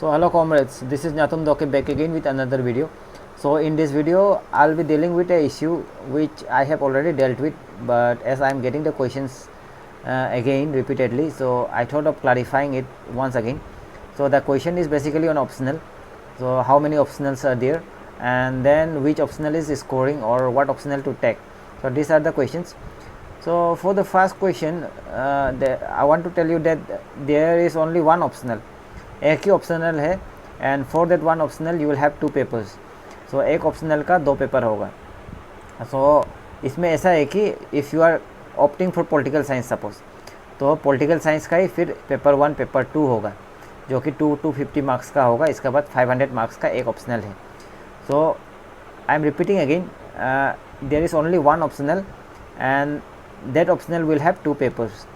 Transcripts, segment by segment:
So hello comrades, this is Nyatum Doke back again with another video. So in this video I'll be dealing with a issue which I have already dealt with, but as I am getting the questions again repeatedly, so I thought of clarifying it once again. So the question is basically on optional. So how many optionals are there, and then which optional is scoring or what optional to take. So these are the questions. So for the first question, I want to tell you that there is only one optional. एक ही optional है, and for that one optional you will have two papers. So एक optional का दो paper होगा. सो इसमें ऐसा है कि if you are opting for political science suppose, तो पॉलिटिकल साइंस का ही फिर पेपर 1 पेपर 2 होगा, जो कि 250 मार्क्स का होगा. इसके बाद 500 मार्क्स का एक ऑप्शनल है. So I am repeating again, there is only one optional and that optional will have 2 papers.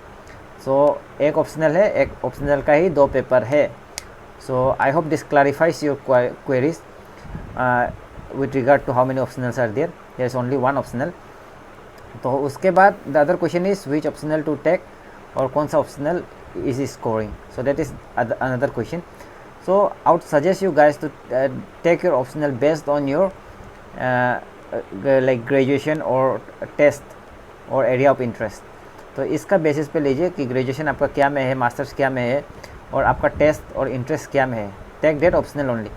So एक ऑप्शनल है, एक ऑप्शनल का ही 2 पेपर है. So I hope this clarifies your queries with regard to how many optionals are there. There is only one optional. तो उसके बाद the other question is which optional to take और कौन सा optional is scoring. So that is another question. So I would suggest you guys to take your optional based on your like graduation or test or area of interest. तो इसका basis पे लीजिए कि graduation आपका क्या में है, masters क्या में है, और आपका टेस्ट और इंटरेस्ट क्या में है. Take that optional only.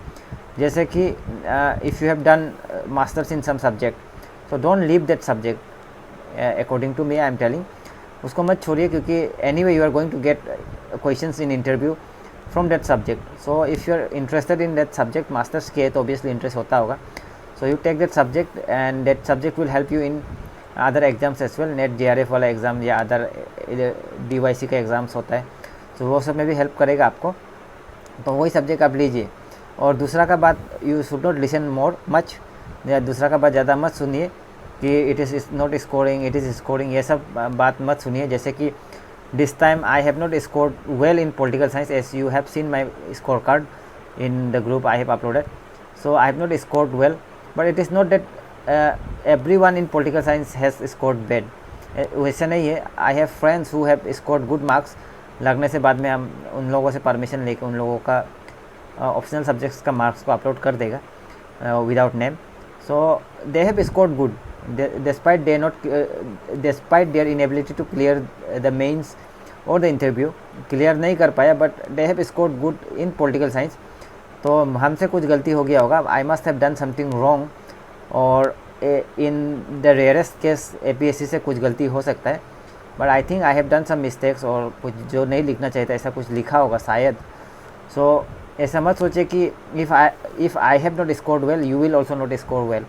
जैसे कि if you have done masters in some subject, so don't leave that subject according to me I am telling. उसको मत छोड़िए, क्योंकि anyway you are going to get questions in interview from that subject. So if you are interested in that subject, masters किए तो obviously interest होता होगा. So you take that subject and that subject will help you in other exams as well. NET JRF वाला exam या other DYC का exams होता है, तो वो सब में भी हेल्प करेगा आपको. तो वही सब्जेक्ट आप लीजिए. और दूसरा का बात, you should not listen more much. दूसरा का बात ज़्यादा मत सुनिए कि it is not scoring, it is scoring, ये सब बात मत सुनिए. जैसे कि this time I have not scored well in political science, as you have seen my score card in the group I have uploaded. So I have not scored well, but it is not that everyone in political science has scored bad. वैसे नहीं है. I have friends who have scored good marks. लगने से बाद में हम उन लोगों से परमिशन लेके उन लोगों का ऑप्शनल सब्जेक्ट्स का मार्क्स को अपलोड कर देगा without name. So they have scored good despite their inability to clear the mains और द इंटरव्यू. क्लियर नहीं कर पाया, but they have scored good in political science. तो हमसे कुछ गलती हो गया होगा. I must have done something wrong, और in the rarest case APSC से कुछ गलती हो सकता है, but I think I have done some mistakes, और कुछ जो नहीं लिखना चाहिए था ऐसा कुछ लिखा होगा शायद. सो ऐसा मत सोचे कि if I have not scored well you will also not score well.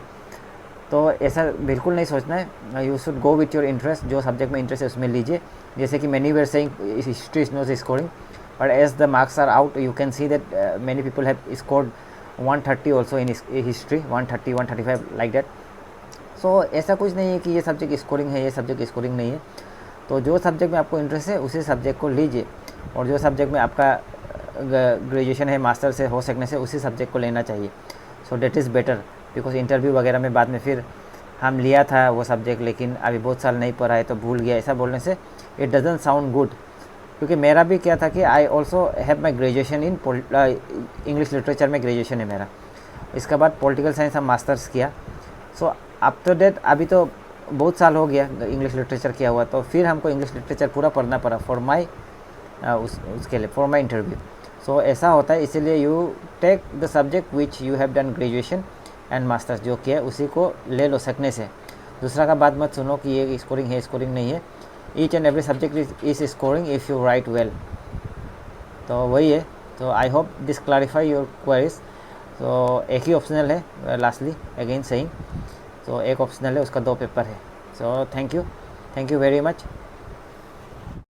तो ऐसा बिल्कुल नहीं सोचना है. You should go with your interest. जो सब्जेक्ट में इंटरेस्ट है उसमें लीजिए. जैसे कि many were saying history is not scoring, but as the marks are out you can see that many people have scored 130 also in history, 130 135 like that. So ऐसा कुछ नहीं है कि ये सब्जेक्ट स्कोरिंग है, ये सब्जेक्ट स्कोरिंग नहीं है. तो जो सब्जेक्ट में आपको इंटरेस्ट है उसी सब्जेक्ट को लीजिए, और जो सब्जेक्ट में आपका ग्रेजुएशन है, मास्टर से हो सकने से उसी सब्जेक्ट को लेना चाहिए. So that is better, because interview वगैरह में बाद में फिर हम लिया था वो सब्जेक्ट लेकिन अभी बहुत साल नहीं पढ़ा है तो भूल गया, ऐसा बोलने से इट डजंट साउंड गुड. क्योंकि मेरा भी क्या था कि I also have my graduation in English literature में ग्रेजुएशन है मेरा. इसके बाद पॉलिटिकल साइंस हम मास्टर्स किया. सो आफ्टर डेट अभी तो बहुत साल हो गया इंग्लिश लिटरेचर किया हुआ, तो फिर हमको इंग्लिश लिटरेचर पूरा पढ़ना पड़ा फॉर माई उसके लिए, फॉर माई इंटरव्यू. सो ऐसा होता है, इसीलिए you take the subject which you have done graduation and masters. जो किया उसी को ले लो सकने से. दूसरा का बात मत सुनो कि ये स्कोरिंग है, स्कोरिंग नहीं है. Each and every subject is scoring if you right well. तो वही है. तो I hope this clarify your queries. तो एक ही ऑप्शनल है, लास्टली अगेन सेइंग. तो एक ऑप्शनल है, उसका 2 पेपर है. So thank you very much.